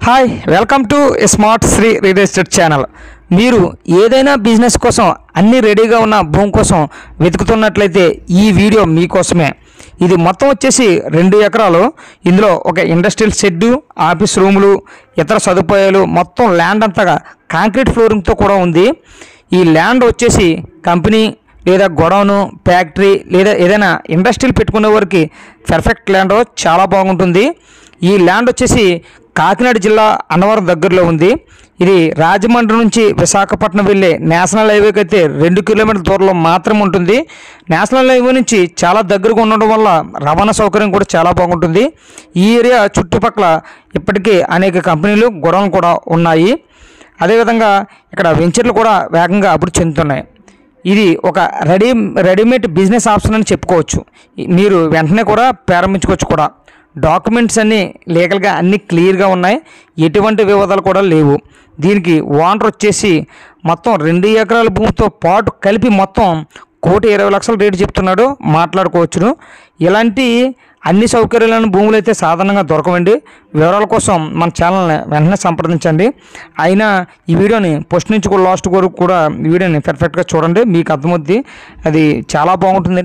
Hi welcome to smart Sri real estate channel. మీరు ఏదైనా business కోసం అన్ని రెడీగా ఉన్న భూమి కోసం వెతుకుతున్నట్లయితే ఈ వీడియో మీకోసమే. ఇది మొత్తం వచ్చేసి 2 ఎకరాలు. ఇందులో ఒక ఇండస్ట్రియల్ షెడ్డు, ఆఫీస్ రూములు, ఇతర సదుపాయాలు, మొత్తం ల్యాండ్ అంతగా కాంక్రీట్ ఫ్లోరింగ్తో కూడా ఉంది. ఈ ల్యాండ్ వచ్చేసి కంపెనీ లేదా గొడౌను, ఫ్యాక్టరీ లేదా ఏదైనా ఇండస్ట్రీలు పెట్టుకునే వారికి పర్ఫెక్ట్ ల్యాండ్, చాలా బాగుంటుంది. ఈ ల్యాండ్ వచ్చేసి కాకినాడ జిల్లా అన్నవరం దగ్గరలో ఉంది. ఇది రాజమండ్రి నుంచి విశాఖపట్నం వెళ్ళే నేషనల్ హైవేకి అయితే 2 కిలోమీటర్ల దూరంలో మాత్రమే ఉంటుంది. నేషనల్ హైవే నుంచి చాలా దగ్గరగా ఉండడం వల్ల రవాణా సౌకర్యం కూడా చాలా బాగుంటుంది. ఈ ఏరియా చుట్టుపక్కల ఇప్పటికీ అనేక కంపెనీలు, గొడవలు కూడా ఉన్నాయి. అదేవిధంగా ఇక్కడ వెంచర్లు కూడా వేగంగా అభివృద్ధి చెందుతున్నాయి. ఇది ఒక రెడీమేడ్ బిజినెస్ ఆప్షన్ అని చెప్పుకోవచ్చు. మీరు వెంటనే కూడా ప్రారంభించుకోవచ్చు కూడా. డాక్యుమెంట్స్ అన్నీ లీగల్గా అన్నీ క్లియర్గా ఉన్నాయి, ఎటువంటి వివాదాలు కూడా లేవు. దీనికి ఓనర్ వచ్చేసి మొత్తం 2 ఎకరాల భూమితో పాటు కలిపి మొత్తం 1,20,00,000 రేటు చెప్తున్నాడు. మాట్లాడుకోవచ్చును. ఇలాంటి అన్ని సౌకర్యాలను భూములు అయితే సాధారణంగా దొరకవండి. వివరాల కోసం మన ఛానల్ని వెంటనే సంప్రదించండి. అయినా ఈ వీడియోని ఫస్ట్ నుంచి కూడా లాస్ట్ వరకు కూడా ఈ వీడియోని పర్ఫెక్ట్గా చూడండి, మీకు అర్థమవుద్ది. అది చాలా బాగుంటుంది.